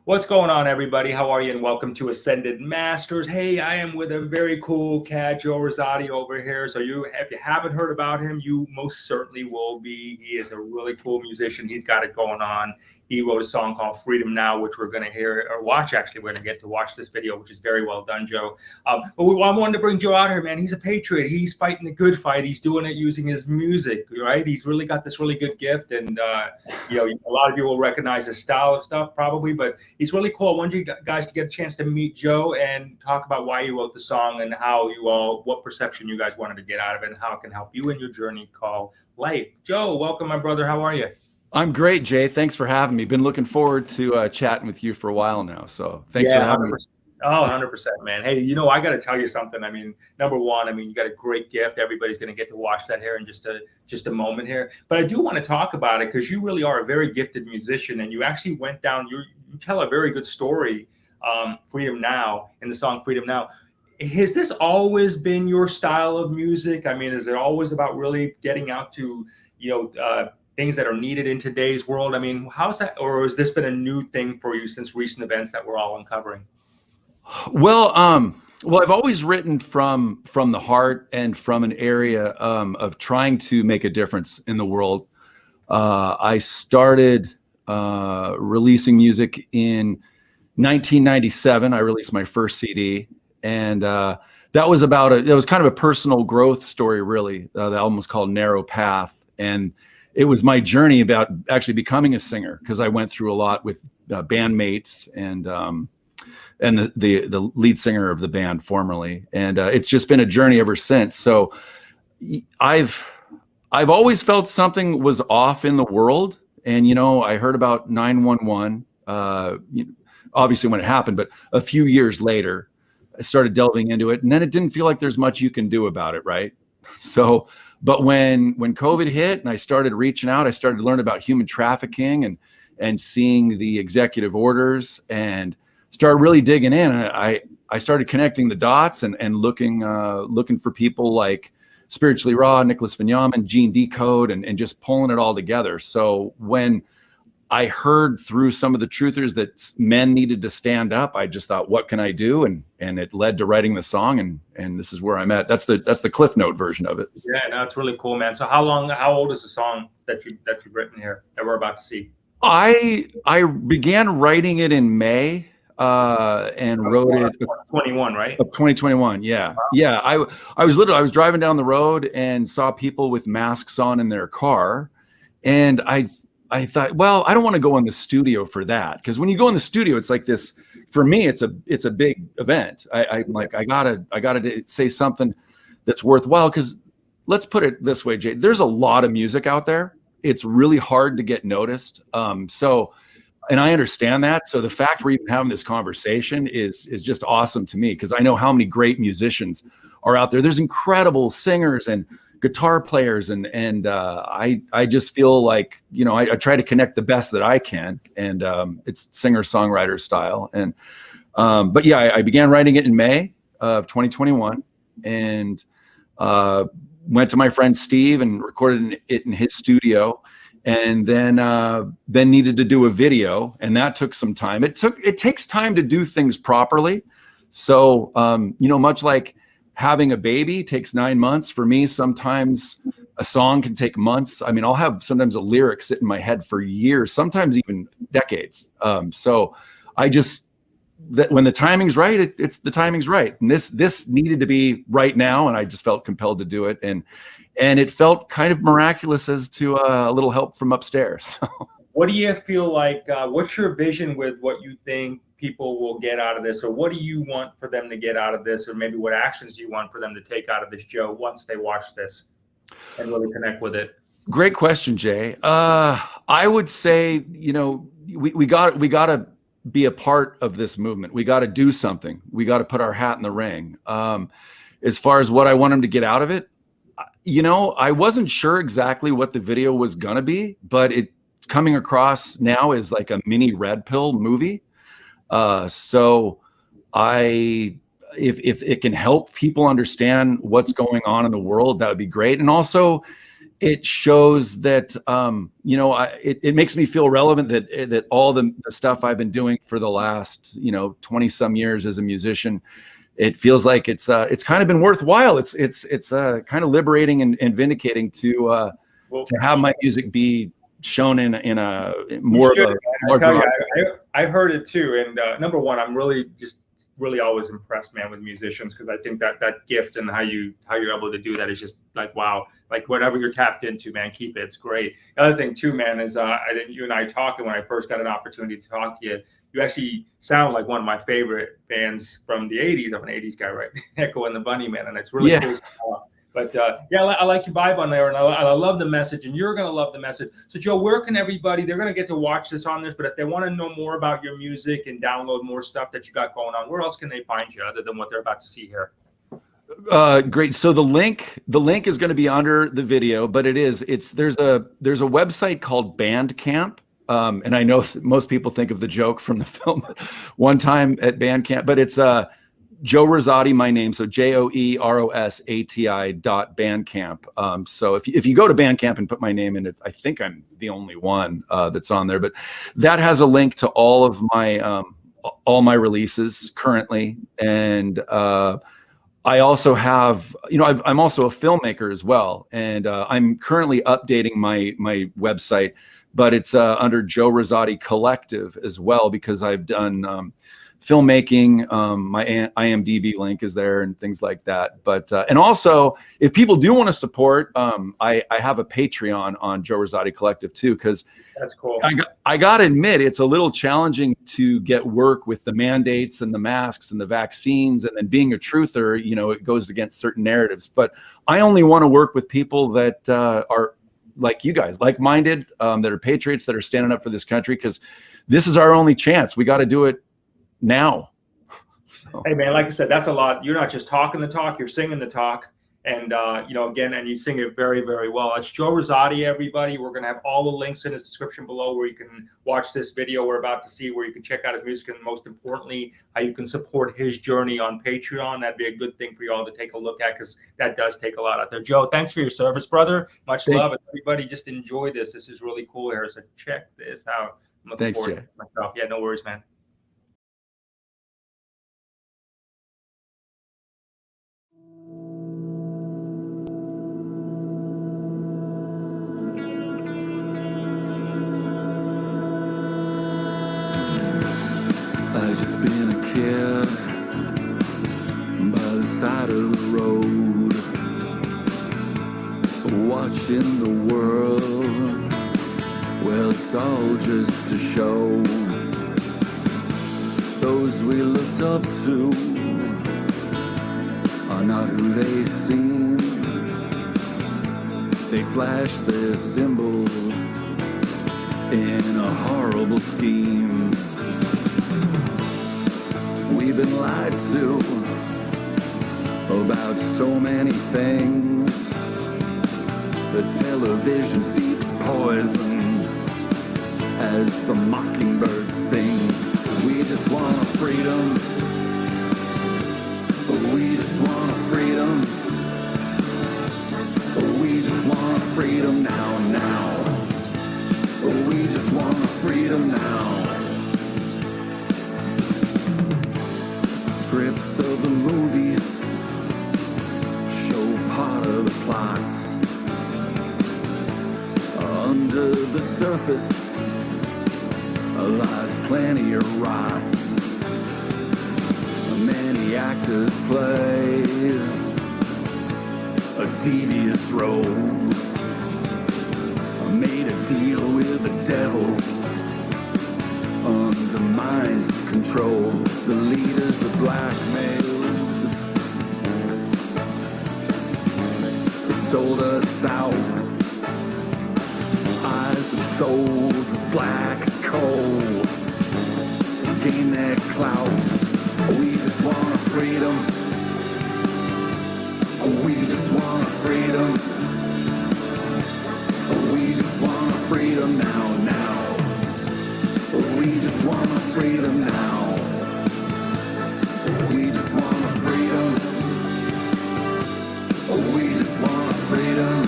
What's going on, everybody? How are you? And welcome to Ascended Masters. Hey, I am with a very cool cat, Joe Rosati, over here. So if you haven't heard about him, you most certainly will be. He is a really cool musician. He's got it going on. He wrote a song called Freedom Now, which we're going to hear or watch. Actually, we're going to get to watch this video, which is very well done, Joe. But I wanted to bring Joe out here, man. He's a patriot. He's fighting the good fight. He's doing it using his music, right? He's really got this really good gift. And, a lot of you will recognize his style of stuff probably, but he's really cool. I wanted you guys to get a chance to meet Joe and talk about why you wrote the song and how what perception you guys wanted to get out of it and how it can help you in your journey called life. Joe, welcome, my brother. How are you? I'm great, Jay. Thanks for having me. Been looking forward to chatting with you for a while now. So thanks for having 100%. me. Oh, 100%, man. Hey, I got to tell you something. I mean, number one, you got a great gift. Everybody's going to get to watch that here in just a moment here. But I do want to talk about it because you really are a very gifted musician, and you actually went down. You tell a very good story, Freedom Now, in the song Freedom Now. Has this always been your style of music? I mean, is it always about really getting out to, things that are needed in today's world? I mean, how's that, or has this been a new thing for you since recent events that we're all uncovering? Well, I've always written from the heart and from an area of trying to make a difference in the world. I started releasing music in 1997. I released my first CD, and that was kind of a personal growth story, really. The album was called Narrow Path, and it was my journey about actually becoming a singer, because I went through a lot with bandmates and the lead singer of the band formerly, and it's just been a journey ever since. So I've always felt something was off in the world, and I heard about 911 obviously when it happened, but a few years later I started delving into it, and then it didn't feel like there's much you can do about it, right? So but when COVID hit and I started reaching out, I started to learn about human trafficking and seeing the executive orders, and started really digging in. I started connecting the dots and looking for people like Spiritually Raw, Nicholas Vignamin, Gene Decode, and just pulling it all together. So when I heard through some of the truthers that men needed to stand up, I just thought, what can I do? And it led to writing the song, and this is where I'm at. That's the Cliff Note version of it. Yeah, no, it's really cool, man. So how old is the song that you've written here that we're about to see? I began writing it in May. And wrote it 2021, right? Of 2021. Yeah. Wow. Yeah. I was driving down the road and saw people with masks on in their car. And I thought, well, I don't want to go in the studio for that. Cause when you go in the studio, it's like this, for me, it's a big event. I gotta say something that's worthwhile. Cause let's put it this way, Jay, there's a lot of music out there. It's really hard to get noticed. And I understand that. So the fact we're even having this conversation is just awesome to me, because I know how many great musicians are out there. There's incredible singers and guitar players, and I just feel like, I try to connect the best that I can, and it's singer-songwriter style. And but yeah, I began writing it in May of 2021, and went to my friend Steve and recorded it in his studio. And then needed to do a video, and that took some time. It takes time to do things properly. So, much like having a baby takes 9 months for me, sometimes a song can take months. I mean, I'll have sometimes a lyric sit in my head for years, sometimes even decades. So that when the timing's right, it's the timing's right. And this needed to be right now, and I just felt compelled to do it. And it felt kind of miraculous as to a little help from upstairs. What do you feel like, what's your vision with what you think people will get out of this? Or what do you want for them to get out of this? Or maybe what actions do you want for them to take out of this, Joe, once they watch this and really connect with it? Great question, Jay. I would say, we got to be a part of this movement. We got to do something. We got to put our hat in the ring. As far as what I want them to get out of it, I wasn't sure exactly what the video was gonna be, but it coming across now is like a mini Red Pill movie. So if it can help people understand what's going on in the world, that would be great. And also, it shows that it makes me feel relevant that all the stuff I've been doing for the last 20 some years as a musician, it feels like it's kind of been worthwhile. It's kind of liberating and vindicating to have my music be shown in a more of a I tell you, I heard it too. And number one, I'm really always impressed, man, with musicians, because I think that gift and how you're able to do that is just like, wow. Like whatever you're tapped into, man, keep it. It's great. The other thing too, man, is I think you and I talking when I first got an opportunity to talk to you. You actually sound like one of my favorite bands from the '80s. I'm an '80s guy, right? Echo and the Bunnymen, and it's really cool. But yeah, I like your vibe on there, and I love the message, and you're going to love the message. So, Joe, where can everybody, they're going to get to watch this on this, but if they want to know more about your music and download more stuff that you got going on, where else can they find you other than what they're about to see here? Great. So the link is going to be under the video, but there's a website called Bandcamp. And I know most people think of the joke from the film One Time at Bandcamp, but it's Joe Rosati, my name. So JoeRosati.bandcamp. So if you go to Bandcamp and put my name in it, I think I'm the only one that's on there, but that has a link to all of my, all my releases currently. And, I also have, I'm also a filmmaker as well. And I'm currently updating my website, but it's under Joe Rosati Collective as well, because I've done filmmaking. My IMDb link is there and things like that. But and also, if people do want to support, I have a Patreon on Joe Rosati Collective too, because that's cool. I got to admit, it's a little challenging to get work with the mandates and the masks and the vaccines, and then being a truther, it goes against certain narratives. But I only want to work with people that are like you guys, like-minded, that are patriots, that are standing up for this country, because this is our only chance. We got to do it now. So. Hey man, like I said, that's a lot. You're not just talking the talk, you're singing the talk. And again, and you sing it very, very well. It's Joe Rosati, everybody. We're gonna have all the links in the description below where you can watch this video we're about to see, where you can check out his music, and most importantly, how you can support his journey on Patreon. That'd be a good thing for y'all to take a look at, because that does take a lot out there. Joe, thanks for your service, brother. Much love. And everybody, just enjoy this. This is really cool here. So check this out. I'm looking forward to myself. Yeah, no worries, man. Side of the road, watching the world. Well, it's all just a show. Those we looked up to are not who they seem. They flash their symbols in a horrible scheme. We've been lied to about so many things. The television seeps poison as the mockingbird sings. We just want a freedom. We just want a freedom. We just want a freedom now, now. We just want a freedom now. Scripts of the movies part of the plots. Under the surface lies plenty of rot. Many actors play a devious role. Made a deal with the devil under mind control. The leaders are blackmailed. Sold us out. Eyes and souls as black as coal. To gain their clout. We just want a freedom. We just want a freedom. We just want a freedom now, now. We just want a freedom now. We just want a freedom. We just want freedom.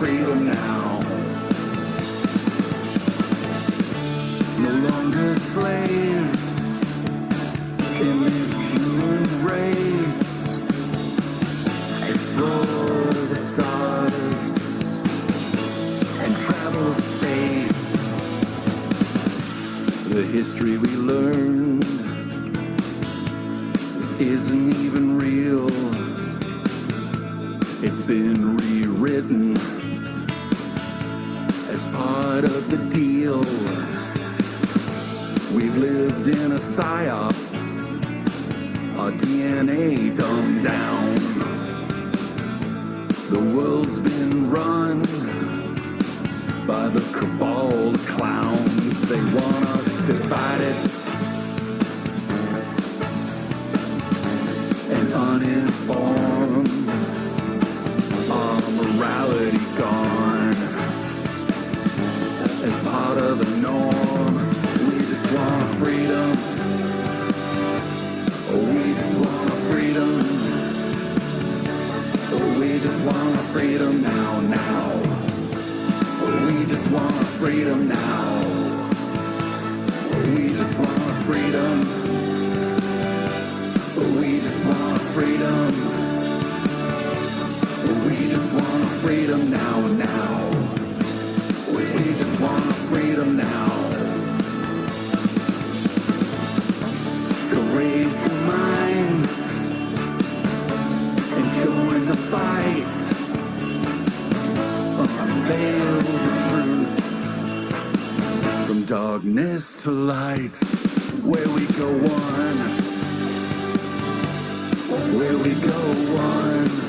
freedom now. No longer slaves in this human race. Explore the stars and travel space. The history we learned isn't even real. It's been rewritten as part of the deal. We've lived in a psyop, our DNA dumbed down. The world's been run by the cabal of clowns. They want us divided and uninformed. Our morality gone as part of the norm. We just want freedom. Oh, we just want freedom. Oh, we just want freedom now, now. Oh, we just want freedom now. Oh, we just want freedom. Oh, we just want freedom. We just want freedom now, now. We just want freedom now. So raise your minds and join the fight. Unveil the truth from darkness to light. Where we go one. Where we go one.